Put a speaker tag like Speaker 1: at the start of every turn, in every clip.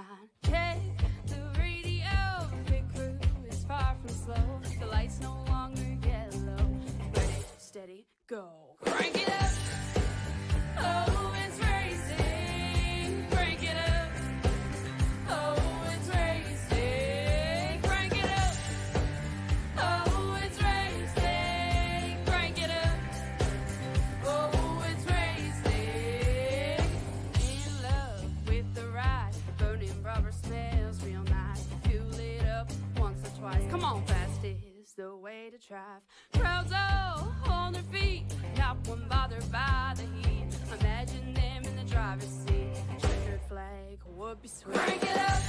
Speaker 1: 9. Check the radio, pit crew is far from slow. The lights no longer yellow. Ready, steady, go. Crank it up. Oh, it's racing. Crank it up. Oh, it's racing. Crank it up. Oh, it's racing. Crank it up. Oh, it's racing. In love with the ride. Burning rubber smells real nice. Fuel it up once or twice. Come on, fast is the way to drive. Crowds all on their feet, not one bothered by the heat. Imagine them in the driver's seat. Checkered flag would be sweet. Crank it up.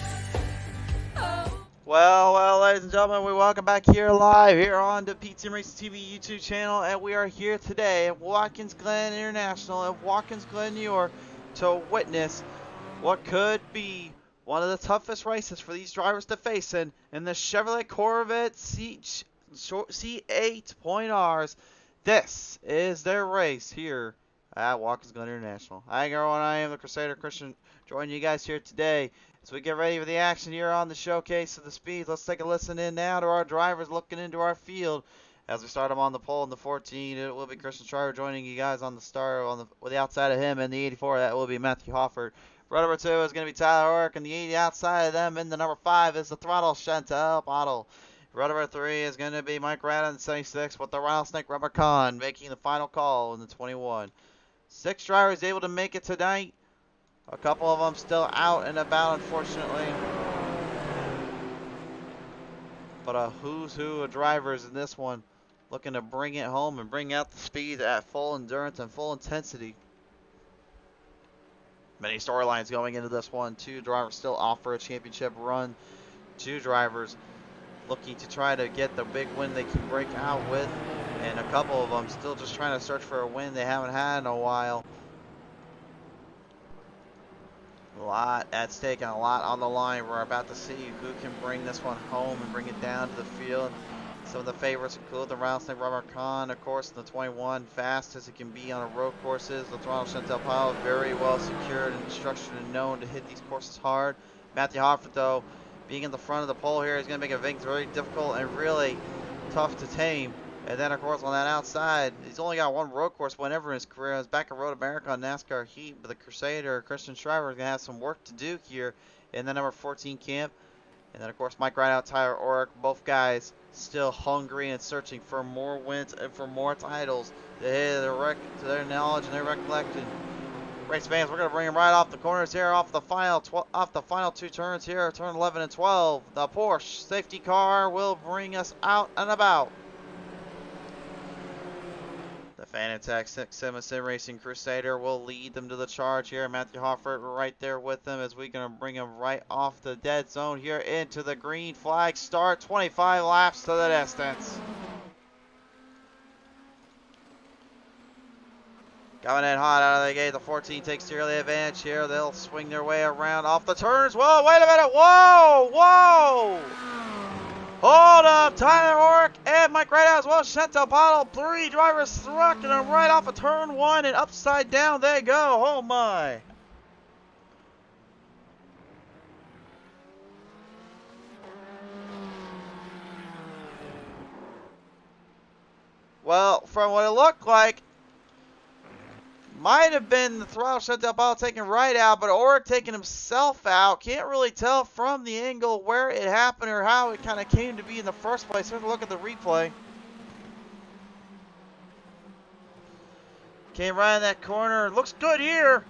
Speaker 1: Oh.
Speaker 2: Well, ladies and gentlemen, we welcome back here live here on the PT Racing TV YouTube channel, and we are here today at Watkins Glen International in Watkins Glen, New York, to witness what could be one of the toughest races for these drivers to face in the Chevrolet Corvette C8.Rs. This is their race here at Watkins Glen International. Hi everyone, I am the Crusader Christian, joining you guys here today as we get ready for the action here on the showcase of the speed. Let's take a listen in now to our drivers looking into our field as we start them on the pole in the 14. It will be Christian Schreiber joining you guys on the start with the outside of him, and the 84 that will be Matthew Hoffert. Row number 2 is going to be Tyler Ork, and the 80 outside of them in the number 5 is the Throttle Chantel Bottle. Row number 3 is going to be Mike Radden in 76 with the Rattlesnake Rubber Con making the final call in the 21. 6 drivers able to make it tonight. A couple of them still out and about, unfortunately. But a who's who of drivers in this one looking to bring it home and bring out the speed at full endurance and full intensity. Many storylines going into this one. 2 drivers still off for a championship run. 2 drivers looking to try to get the big win they can break out with. And a couple of them still just trying to search for a win they haven't had in a while. A lot at stake and a lot on the line. We're about to see who can bring this one home and bring it down to the field. Some of the favorites include the Rattlesnake Rubber Con, of course, in the 21, fast as it can be on road courses. The Throttle Chantel Pile, very well secured and structured and known to hit these courses hard. Matthew Hoffert, though, being in the front of the pole here, is going to make things very difficult and really tough to tame. And then, of course, on that outside, he's only got 1 road course win ever in his career. He's back at Road America on NASCAR Heat, but the Crusader, Christian Schreiber, is going to have some work to do here in the number 14 camp. And then, of course, Mike Rideout, Tyler Ork, both guys still hungry and searching for more wins and for more titles to their knowledge and their recollection. Race fans, we're going to bring them right off the corners here, off the final 2 turns here, turn 11 and 12. The Porsche safety car will bring us out and about. The Fanatec 6 Sim Racing Crusader will lead them to the charge here. Matthew Hoffert right there with them as we're going to bring him right off the dead zone here into the green flag start. 25 laps to the distance. Coming in hot out of the gate, the 14 takes the early advantage here. They'll swing their way around off the turns. Whoa, wait a minute. Whoa, whoa. Hold up, Tyler Ork and Mike Rideout as well. Chantel Bottle, 3 drivers trucking them right off of turn 1 and upside down they go. Oh my. Well, from what it looked like, might have been the Throttle Chantel Bottle taking right out, but Ork taking himself out. Can't really tell from the angle where it happened or how it kind of came to be in the first place. Let's look at the replay. Came right in that corner. Looks good here.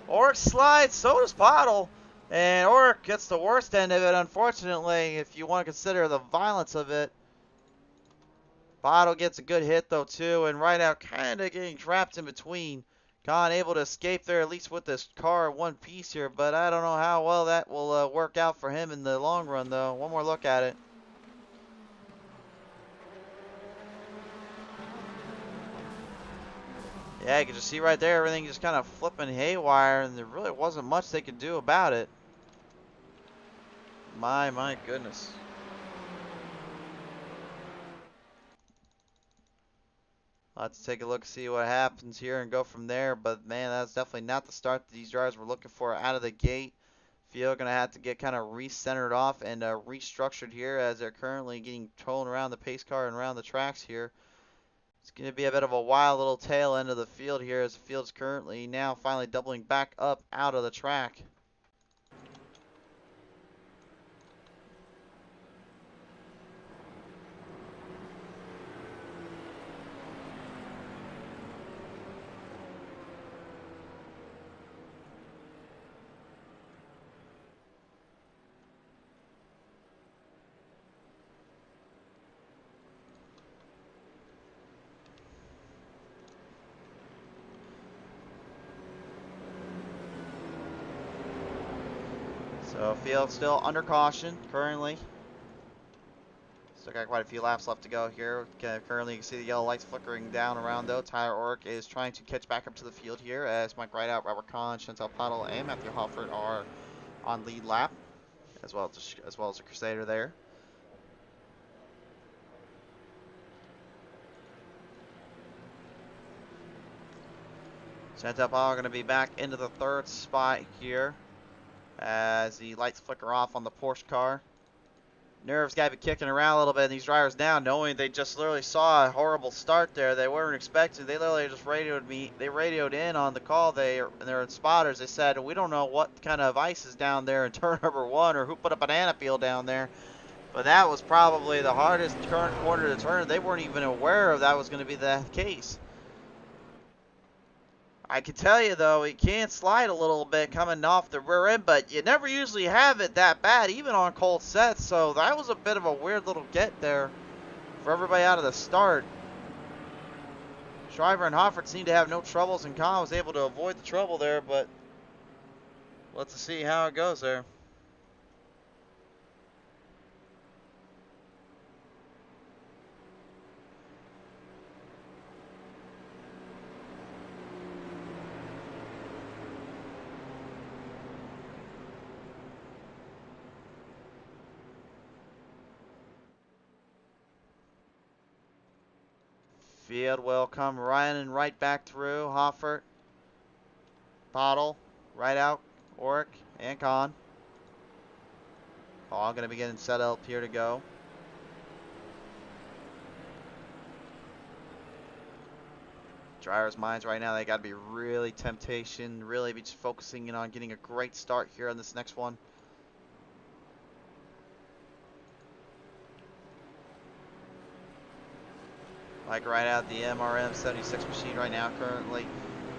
Speaker 2: Ork slides, so does Bottle. And Ork gets the worst end of it, unfortunately, if you want to consider the violence of it. Bottle gets a good hit, though, too, and Rideout kind of getting trapped in between. Khan able to escape there, at least with this car in one piece here, but I don't know how well that will work out for him in the long run, though. One more look at it. Yeah, you can just see right there, everything just kind of flipping haywire, and there really wasn't much they could do about it. My goodness. Let's take a look, see what happens here, and go from there. But man, that's definitely not the start that these drivers were looking for out of the gate. Field gonna have to get kind of recentered off and restructured here as they're currently getting thrown around the pace car and around the tracks here. It's gonna be a bit of a wild little tail end of the field here as the field's currently now finally doubling back up out of the track. So field still under caution currently. Still got quite a few laps left to go here. Currently you can see the yellow lights flickering down around though. Tyler Ork is trying to catch back up to the field here as Mike Rideout, Robert Kahn, Chantal Puddle, and Matthew Hoffert are on lead lap, as well as the Crusader there. Chantal Puddle going to be back into the third spot here as the lights flicker off on the Porsche car. Nerves got to be kicking around a little bit, and these drivers now, knowing they just literally saw a horrible start there. They weren't expecting. They literally just radioed in on the call. They're spotters. They said, we don't know what kind of ice is down there in turn number 1 or who put a banana peel down there. But that was probably the hardest current corner to turn. They weren't even aware of that was going to be the case. I can tell you, though, it can slide a little bit coming off the rear end, but you never usually have it that bad, even on cold sets. So that was a bit of a weird little get there for everybody out of the start. Shriver and Hoffert seemed to have no troubles, and Kahn was able to avoid the trouble there, but let's see how it goes there. Field will come running right back through. Hoffert, Bottle, right out, Ork, and Kahn. All going to be getting set up here to go. Drivers' minds right now, they got to be really temptation, really be just focusing in on getting a great start here on this next one. Like right out the MRM 76 machine right now, currently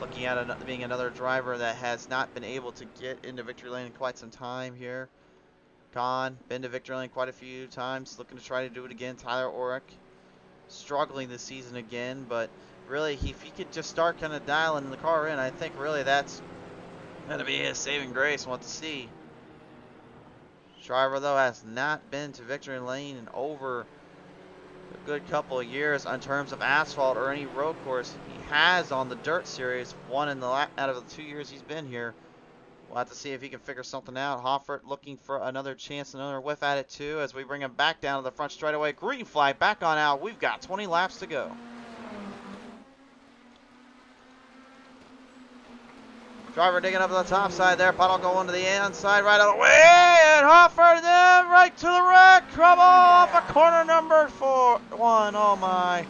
Speaker 2: looking at being another driver that has not been able to get into victory lane in quite some time here. Kahn, been to victory lane quite a few times, looking to try to do it again. Tyler Ork, struggling this season again, but really, if he could just start kind of dialing the car in, I think really that's going to be his saving grace. We'll have to see. Shriver, though, has not been to victory lane in over a good couple of years in terms of asphalt or any road course. He has on the dirt series, one in the out of the 2 years he's been here. We'll have to see if he can figure something out. Hoffert looking for another chance, another whiff at it too, as we bring him back down to the front straightaway. Green flag back on out. We've got 20 laps to go. Driver digging up to the top side there. Puddle going to the inside right of the way. And Hoffert then right to the wreck. Trouble off of corner number 1. Oh my.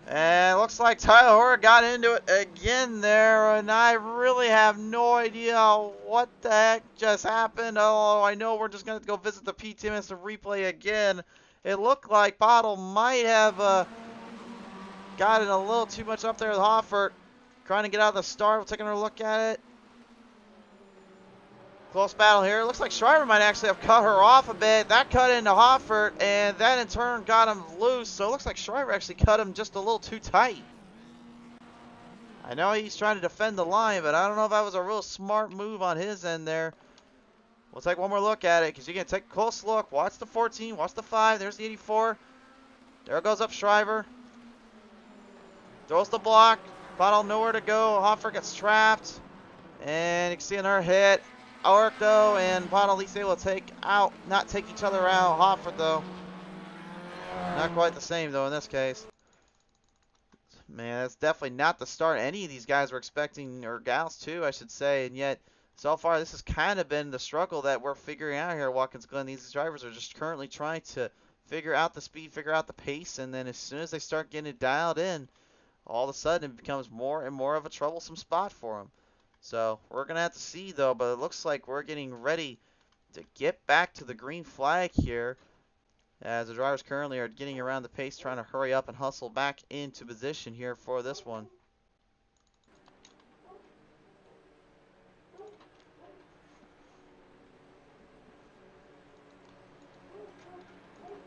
Speaker 2: And it looks like Tyler Ork got into it again there. And I really have no idea what the heck just happened. Oh, I know we're just going to go visit the PTMS to replay again. It looked like Bottle might have got it a little too much up there with Hoffert. Trying to get out of the start. We're taking a look at it. Close battle here. Looks like Shriver might actually have cut her off a bit. That cut into Hoffert, and that in turn got him loose. So it looks like Shriver actually cut him just a little too tight. I know he's trying to defend the line, but I don't know if that was a real smart move on his end there. We'll take one more look at it, because you're going to take a close look. Watch the 14, watch the 5. There's the 84. There goes up Shriver. Throws the block. Bottle nowhere to go. Hoffert gets trapped. And you can see another hit. Ork though, and Bottle at least able to not take each other out. Hoffert though, not quite the same though in this case. Man, that's definitely not the start any of these guys were expecting, or gals too, I should say. And yet, so far, this has kind of been the struggle that we're figuring out here at Watkins Glen. These drivers are just currently trying to figure out the speed, figure out the pace, and then as soon as they start getting it dialed in, all of a sudden it becomes more and more of a troublesome spot for them. So we're going to have to see, though, but it looks like we're getting ready to get back to the green flag here, as the drivers currently are getting around the pace, trying to hurry up and hustle back into position here for this one.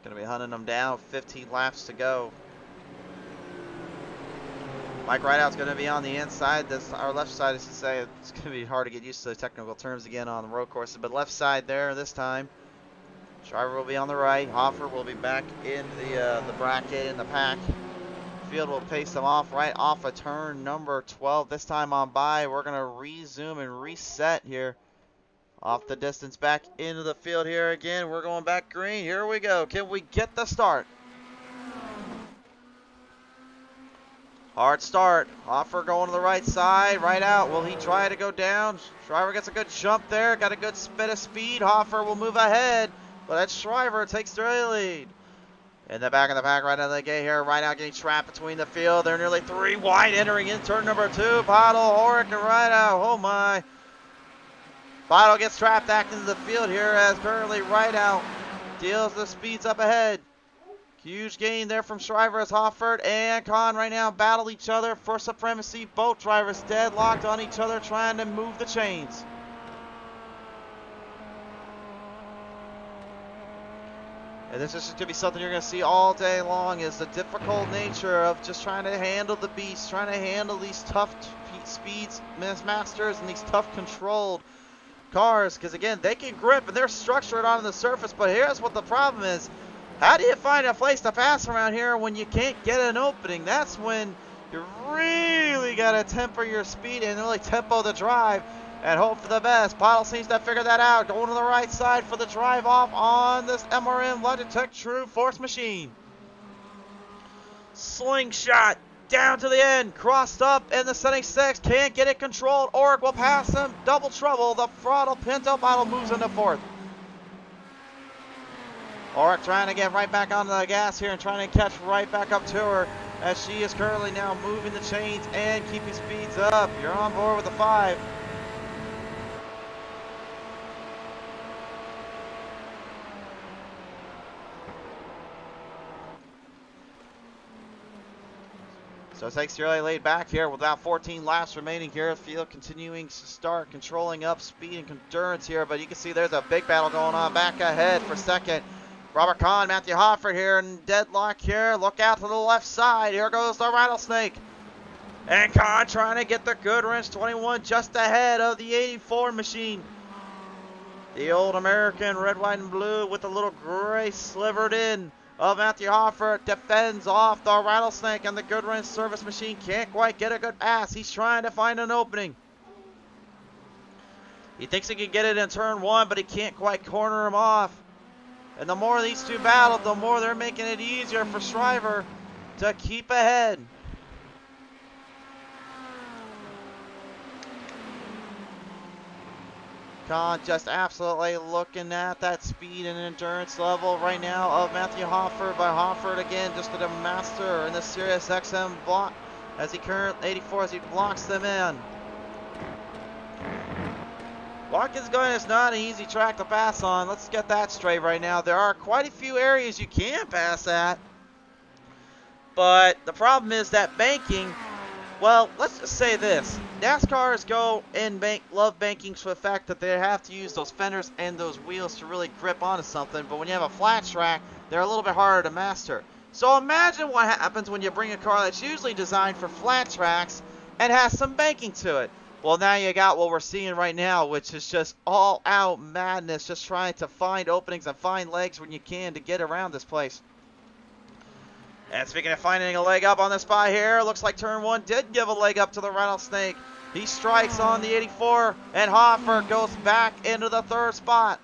Speaker 2: Going to be hunting them down, 15 laps to go. Mike Rideout's going to be on the inside, our left side, I should say. It's going to be hard to get used to the technical terms again on the road courses, but left side there this time. Driver will be on the right. Hoffer will be back in the bracket in the pack. Field will pace them off right off of turn number 12. This time on by, we're going to resume and reset here. Off the distance back into the field here again. We're going back green. Here we go. Can we get the start? Hard start. Hoffer going to the right side. Right out. Will he try to go down? Shriver gets a good jump there. Got a good bit of speed. Hoffer will move ahead. But that Shriver takes the early lead. In the back of the pack, right out of the gate here. Right out getting trapped between the field. They're nearly 3 wide entering in turn number 2. Bottle, Oric, and right out. Oh my. Bottle gets trapped back into the field here as currently right out deals the speeds up ahead. Huge gain there from Shriver as Hofford and Kahn right now battle each other for supremacy. Both drivers deadlocked on each other trying to move the chains. And this is going to be something you're going to see all day long, is the difficult nature of just trying to handle the beast, trying to handle these tough speeds, masters, and these tough controlled cars. Because again, they can grip and they're structured on the surface, but here's what the problem is. How do you find a place to pass around here when you can't get an opening? That's when you really got to temper your speed and really tempo the drive and hope for the best. Bottle seems to have figured that out. Going to the right side for the drive off on this MRM Logitech True Force machine. Slingshot down to the end. Crossed up in the setting 6. Can't get it controlled. Oric will pass him. Double trouble. The throttle Pinto Bottle moves into 4th. Oric trying to get right back onto the gas here and trying to catch right back up to her, as she is currently now moving the chains and keeping speeds up. You're on board with the 5. So it takes really laid back here with about 14 laps remaining here. Field continuing to start controlling up speed and endurance here, but you can see there's a big battle going on back ahead for second. Robert Kahn, Matthew Hofford here in deadlock here. Look out to the left side. Here goes the Rattlesnake. And Kahn trying to get the Good Wrench 21 just ahead of the 84 machine. The old American red, white, and blue with a little gray slivered in of Matthew Hofford defends off the Rattlesnake, and the Good Wrench service machine can't quite get a good pass. He's trying to find an opening. He thinks he can get it in turn 1, but he can't quite corner him off. And the more these two battle, the more they're making it easier for Shriver to keep ahead. Kahn just absolutely looking at that speed and endurance level right now of Matthew Hofford. But Hofford again just a master in the Sirius XM block as he currently 84 as he blocks them in. Watkins Glen is not an easy track to pass on. Let's get that straight right now. There are quite a few areas you can pass at, but the problem is that banking. Well, let's just say this. NASCARs go and love banking for the fact that they have to use those fenders and those wheels to really grip onto something. But when you have a flat track, they're a little bit harder to master. So imagine what happens when you bring a car that's usually designed for flat tracks and has some banking to it. Well, now you got what we're seeing right now, which is just all out madness, just trying to find openings and find legs when you can to get around this place. And speaking of finding a leg up on the spot here, looks like turn 1 did give a leg up to the Rattlesnake. He strikes on the 84, and Hoffer goes back into the 3rd spot.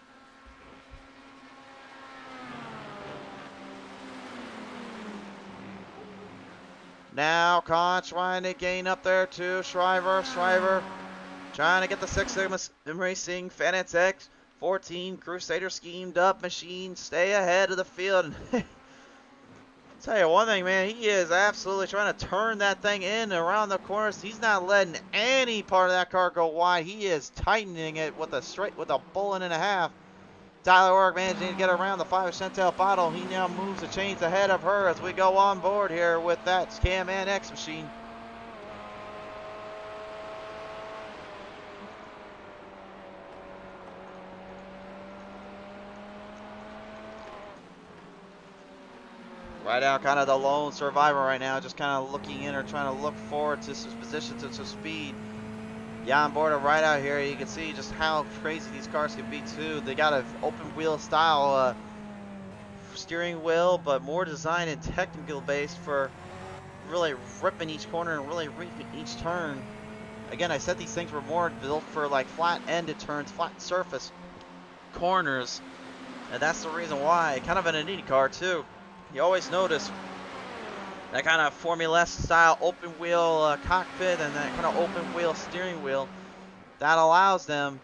Speaker 2: Now Khan trying to gain up there to Shriver. Shriver trying to get the Six Sigma Racing Fenix X14 Crusader schemed up machine. Stay ahead of the field. Tell you one thing, man, he is absolutely trying to turn that thing in around the corners. He's not letting any part of that car go wide. He is tightening it with a bullet and a half. Tyler Ork managing to get around the 5 Chantel Bottle. He now moves the chains ahead of her as we go on board here with that Cam-Man X machine. Right out, kind of the lone survivor right now, just kind of looking in or trying to look forward to some position, to some speed. Yeah, on board of right out here, you can see just how crazy these cars can be too. They got an open wheel style steering wheel, but more design and technical based for really ripping each corner and really reaping each turn. Again, I said these things were more built for like flat-ended turns, flat surface corners, and that's the reason why. Kind of an Indy car too. You always notice that kind of Formula S style open wheel cockpit and that kind of open wheel steering wheel that allows them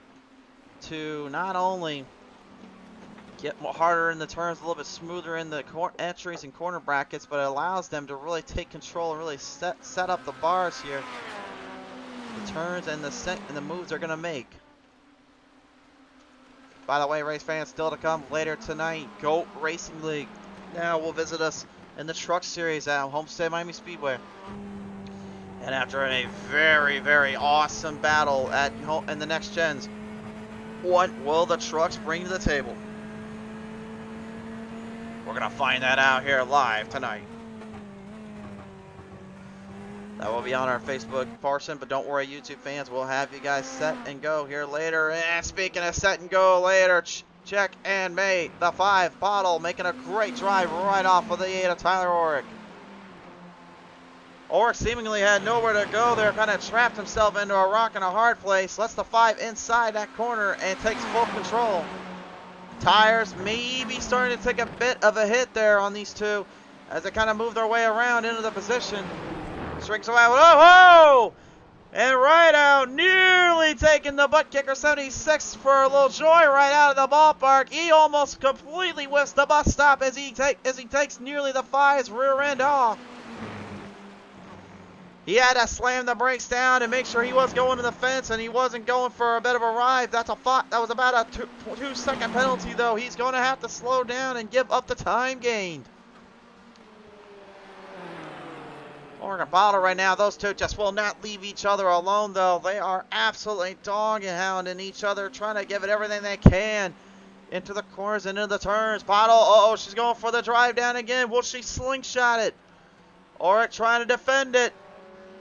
Speaker 2: to not only get more harder in the turns, a little bit smoother in the entries and corner brackets, but it allows them to really take control and really set up the bars here, the turns and the moves they're going to make. By the way, race fans, still to come later tonight, GOAT Racing League now will visit us in the Truck Series at Homestead Miami Speedway. And after a very, very awesome battle in the next gens, what will the trucks bring to the table? We're going to find that out here live tonight. That will be on our Facebook portion, but don't worry, YouTube fans, we'll have you guys set and go here later. And speaking of set and go later, check and mate, the 5 Bottle making a great drive right off of the 8 of Tyler Ork. Ork seemingly had nowhere to go there, kind of trapped himself into a rock and a hard place, lets the 5 inside that corner and takes full control. Tires maybe starting to take a bit of a hit there on these two as they kind of move their way around into the position. Strings away, whoa! And right out, nearly taking the butt kicker 76 for a little joy right out of the ballpark. He almost completely whiffs the bus stop as he takes nearly the 5's rear end off. He had to slam the brakes down and make sure he was going to the fence and he wasn't going for a bit of a ride. That was about a 2-second penalty though. He's going to have to slow down and give up the time gained. Oregon Bottle right now, those two just will not leave each other alone though. They are absolutely dogging and hounding each other, trying to give it everything they can into the corners and into the turns. Bottle, uh-oh, she's going for the drive down again. Will she slingshot it? Ork trying to defend it.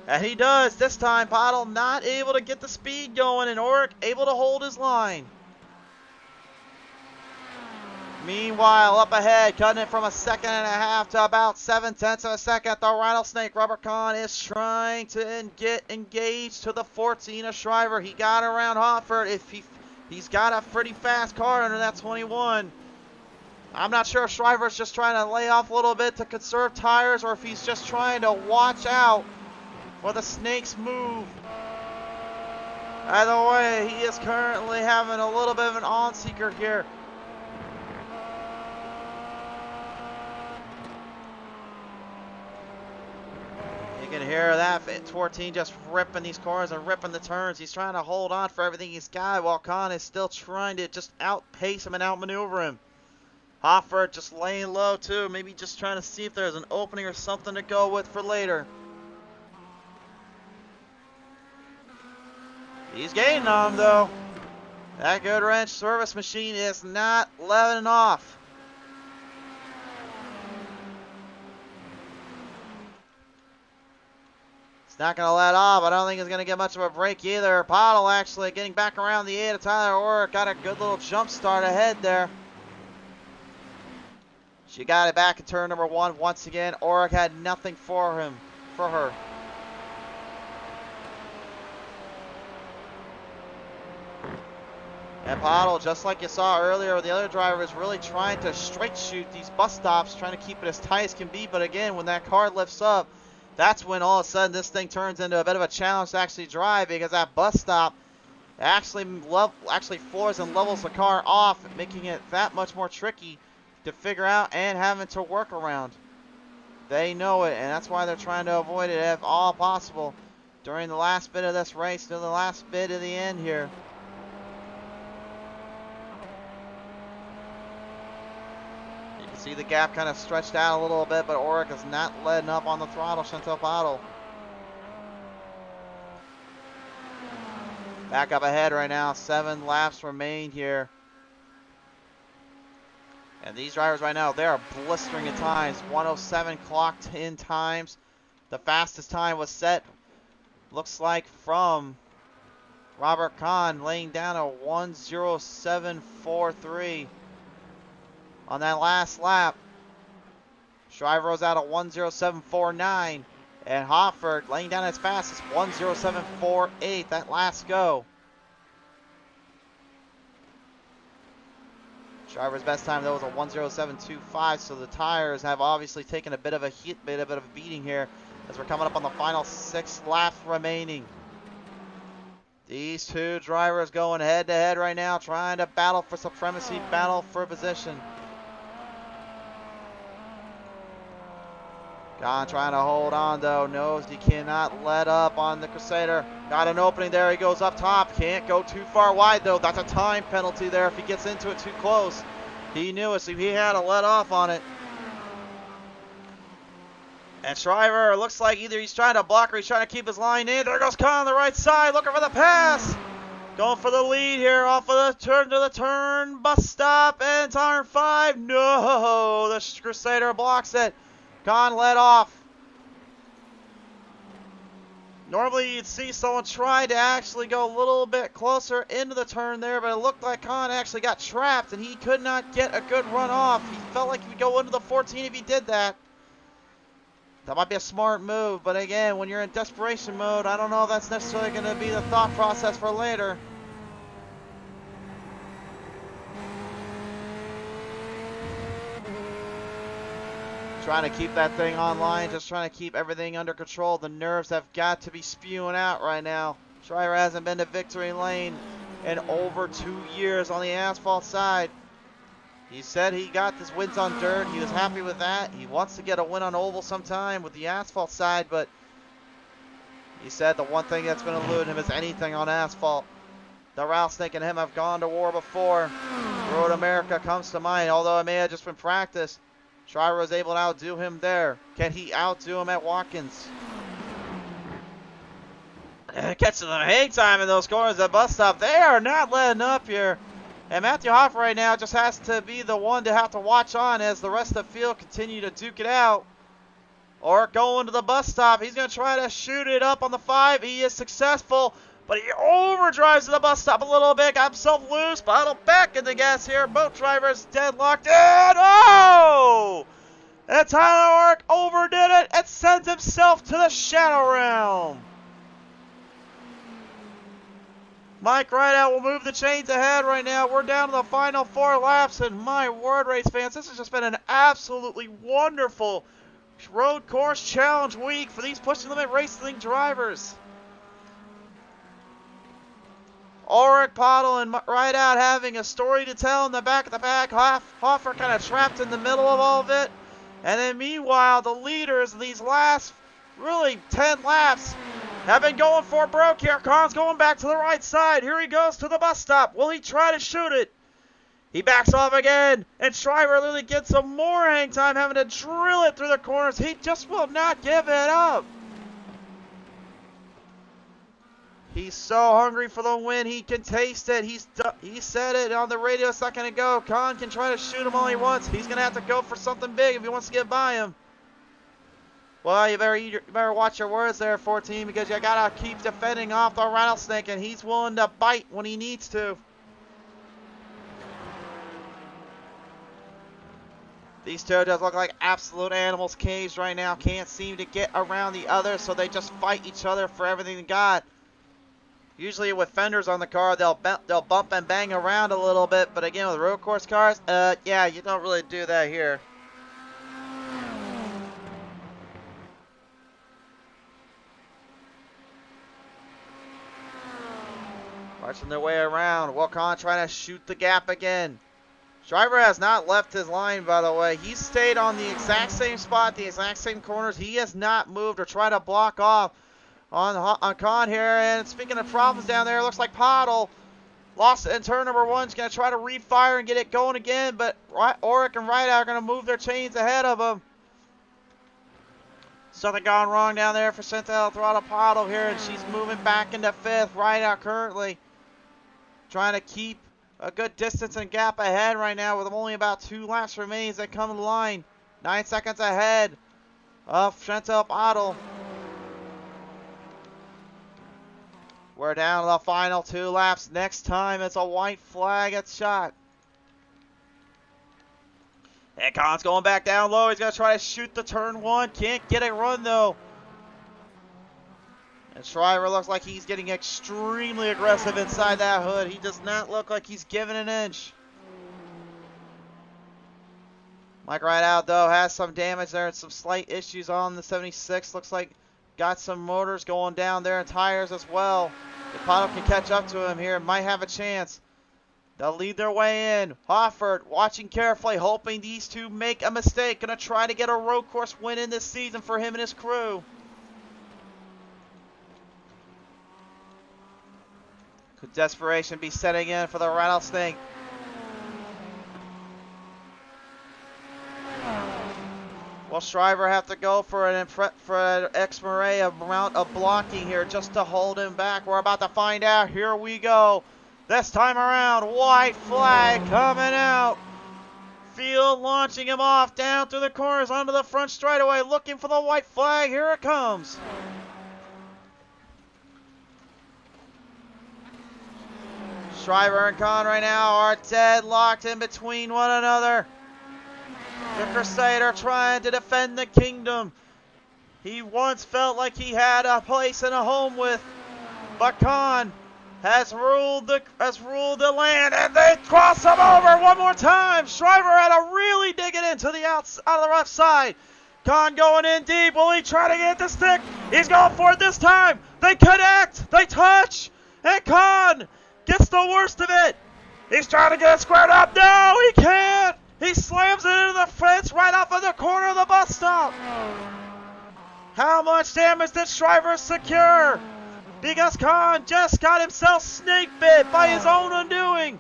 Speaker 2: And he does. This time, Bottle not able to get the speed going, and Ork able to hold his line. Meanwhile, up ahead, cutting it from 1.5 seconds to about 0.7 of a second, the Rattlesnake Rubber Con is trying to get engaged to the 14 of Shriver. He got around Hoffert. He's got a pretty fast car under that 21. I'm not sure if Shriver's just trying to lay off a little bit to conserve tires or if he's just trying to watch out for the Snake's move. Either way, he is currently having a little bit of an on-seeker here. You can hear that 14 just ripping these corners and ripping the turns. He's trying to hold on for everything he's got while Khan is still trying to just outpace him and outmaneuver him. Hoffert just laying low too, maybe just trying to see if there's an opening or something to go with for later. He's gaining on him though. That good wrench service machine is not letting off. It's not going to let off. I don't think it's going to get much of a break either. Bottle actually getting back around the 8 of Tyler Ork. Got a good little jump start ahead there. She got it back in turn number 1 once again. Ork had nothing for her. And Bottle, just like you saw earlier, the other driver is really trying to straight shoot these bus stops, trying to keep it as tight as can be. But again, when that car lifts up, that's when all of a sudden this thing turns into a bit of a challenge to actually drive, because that bus stop actually floors and levels the car off, making it that much more tricky to figure out and having to work around. They know it, and that's why they're trying to avoid it if all possible during the last bit of this race, to the last bit of the end here. You can see the gap kind of stretched out a little bit, but Ulrich is not letting up on the throttle, Chantal Paddle. Back up ahead right now, 7 laps remain here. And these drivers right now, they are blistering at times. 107 clocked in times. The fastest time was set, looks like, from Robert Kahn, laying down a 1:07.43 on that last lap. Shriver was out at 1:07.49. And Hofford laying down as fast as 1:07.48 that last go. Shriver's best time though was a 1:07.25, so the tires have obviously taken a bit of a hit, a bit of a beating here as we're coming up on the final 6 laps remaining. These two drivers going head to head right now, trying to battle for supremacy, battle for position. Kahn trying to hold on though, knows he cannot let up on the Crusader. Got an opening there, he goes up top, can't go too far wide though. That's a time penalty there if he gets into it too close. He knew it, so he had to let off on it. And Shriver, looks like either he's trying to block or he's trying to keep his line in. There goes Kahn on the right side, looking for the pass. Going for the lead here, off of the turn to the turn, bus stop, and turn 5. No, the Crusader blocks it. Kahn let off. Normally you'd see someone try to actually go a little bit closer into the turn there, but it looked like Kahn actually got trapped and he could not get a good run off. He felt like he would go into the 14 if he did that. That might be a smart move, but again, when you're in desperation mode, I don't know if that's necessarily going to be the thought process for later. Trying to keep that thing online, just trying to keep everything under control. The nerves have got to be spewing out right now. Shriver hasn't been to victory lane in over 2 years on the asphalt side. He said he got his wins on dirt. He was happy with that. He wants to get a win on oval sometime with the asphalt side, but he said the one thing that's been eluding him is anything on asphalt. The Rattlesnake and him have gone to war before. Road America comes to mind, although it may have just been practice. Shriver was able to outdo him there. Can he outdo him at Watkins? Catching the hang time in those corners at bus stop. They are not letting up here. And Matthew Hoffer right now just has to be the one to have to watch on as the rest of the field continue to duke it out. Or going to the bus stop. He's going to try to shoot it up on the 5. He is successful. But he overdrives to the bus stop a little bit. Got himself loose. Bottle back in the gas here. Both drivers deadlocked. And oh! And Tyler Ulrich overdid it and sends himself to the shadow realm. Mike Rideout will move the chains ahead right now. We're down to the final 4 laps. And my word, race fans, this has just been an absolutely wonderful road course challenge week for these pushing limit racing drivers. Ulrich, Pottle, and Rideout having a story to tell in the back of the pack. Hoffer kind of trapped in the middle of all of it. And then meanwhile, the leaders of these last really 10 laps have been going for broke here. Kahn's going back to the right side. Here he goes to the bus stop. Will he try to shoot it? He backs off again. And Shriver literally gets some more hang time, having to drill it through the corners. He just will not give it up. He's so hungry for the win. He can taste it. He said it on the radio a second ago. Kahn can try to shoot him all he wants. He's going to have to go for something big if he wants to get by him. Well, you better watch your words there, 14, because you got to keep defending off the Rattlesnake, and he's willing to bite when he needs to. These two just look like absolute animals caged right now. Can't seem to get around the other, so they just fight each other for everything they got. Usually with fenders on the car, they'll bump and bang around a little bit, but again, with road course cars, yeah, you don't really do that here. Marching their way around. Wilcon trying to shoot the gap again. Shriver has not left his line, by the way. He's stayed on the exact same spot, the exact same corners. He has not moved or tried to block off on Khan here. And speaking of problems down there, it looks like Pottle lost it in turn number 1. He's going to try to refire and get it going again, but Oric and Rideout are going to move their chains ahead of him. Something gone wrong down there for Centel Throttle Pottle here, and she's moving back into 5th. Rideout currently trying to keep a good distance and gap ahead right now with only about 2 laps remaining as they come to the line. 9 seconds ahead of Chantel Pottle. We're down to the final 2 laps. Next time it's a white flag at shot. And Khan's going back down low. He's going to try to shoot the turn 1. Can't get it run though. And Shriver looks like he's getting extremely aggressive inside that hood. He does not look like he's giving an inch. Mike Rideout, though, has some damage there and some slight issues on the 76. Looks like got some motors going down there and tires as well. If Pottle can catch up to him here, might have a chance. They'll lead their way in. Hofford watching carefully, hoping these two make a mistake. Gonna try to get a road course win in this season for him and his crew. Could desperation be setting in for the Rattlesnake? Will Shriver have to go for an ex-Marais amount of blocking here just to hold him back? We're about to find out. Here we go. This time around, white flag coming out. Field launching him off down through the corners onto the front straightaway, looking for the white flag. Here it comes. Shriver and Khan right now are deadlocked in between one another. The Crusader trying to defend the kingdom he once felt like he had a place and a home with, but Khan has ruled the land, and they cross him over one more time. Shriver had to really dig it into the outside of the rough side. Khan going in deep. Will he try to get the stick? He's going for it this time. They connect. They touch. And Khan gets the worst of it. He's trying to get it squared up. No, he can't. He slams it into the fence right off of the corner of the bus stop. How much damage did Shriver secure? Because Khan just got himself snake bit by his own undoing.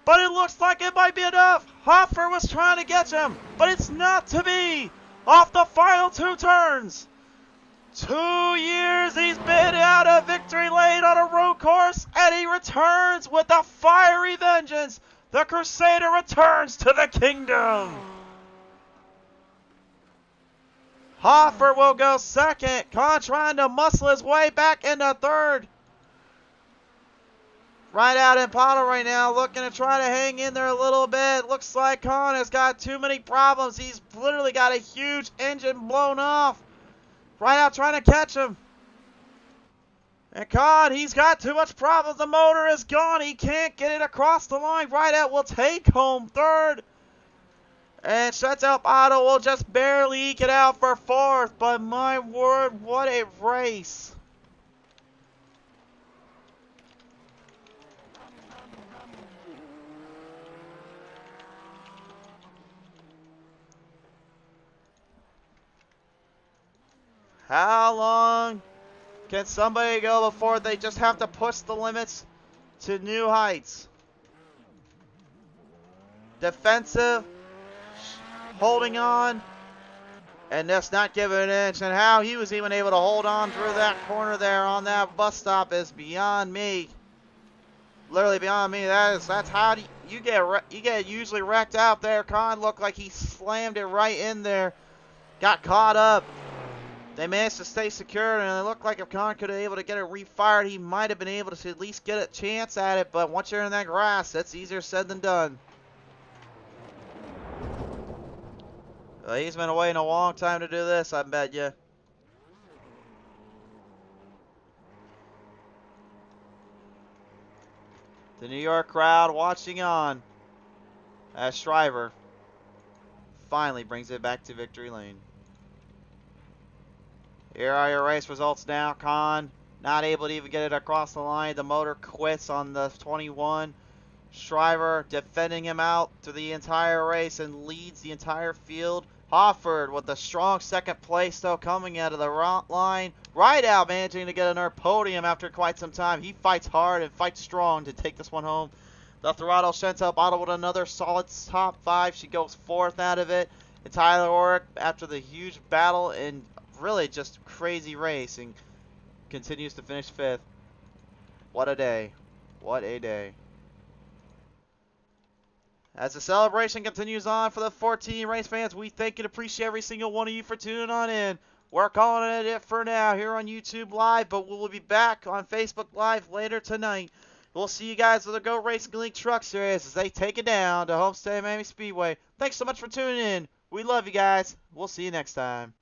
Speaker 2: But it looks like it might be enough. Hoffer was trying to catch him, but it's not to be. Off the final 2 turns. 2 years he's been out of victory lane on a road course, and he returns with a fiery vengeance. The Crusader returns to the kingdom. Hoffer will go second. Khan trying to muscle his way back into 3rd. Rideout in Pottle right now, looking to try to hang in there a little bit. Looks like Khan has got too many problems. He's literally got a huge engine blown off. Rideout trying to catch him. And Khan, he's got too much problems. The motor is gone. He can't get it across the line. Rideout will take home 3rd. And Chantel Pottle will just barely eke it out for 4th. But my word, what a race. How long can somebody go before they just have to push the limits to new heights? Defensive, holding on, and just not giving an inch. And how he was even able to hold on through that corner there on that bus stop is beyond me. Literally beyond me. That's how you get usually wrecked out there. Khan looked like he slammed it right in there, got caught up. They managed to stay secured, and it looked like if Khan could have been able to get it refired, he might have been able to at least get a chance at it. But once you're in that grass, that's easier said than done. He's been waiting a long time to do this, I bet you. The New York crowd watching on as Shriver finally brings it back to victory lane. Here are your race results now. Khan Not able to even get it across the line. The motor quits on the 21. Shriver defending him out through the entire race and leads the entire field. Hofford with a strong second place though, coming out of the line. Rideout managing to get another podium after quite some time. He fights hard and fights strong to take this one home. The Throttle Chantel Bottle with another solid top 5. She goes 4th out of it. And Tyler Orrick, after the huge battle and really just crazy racing, continues to finish 5th. What a day. What a day. As the celebration continues on for the 14 race fans, we thank and appreciate every single one of you for tuning on in. We're calling it for now here on YouTube Live, but we'll be back on Facebook Live later tonight. We'll see you guys with the Go Racing League Truck Series as they take it down to Homestead Miami Speedway. Thanks so much for tuning in. We love you guys. We'll see you next time.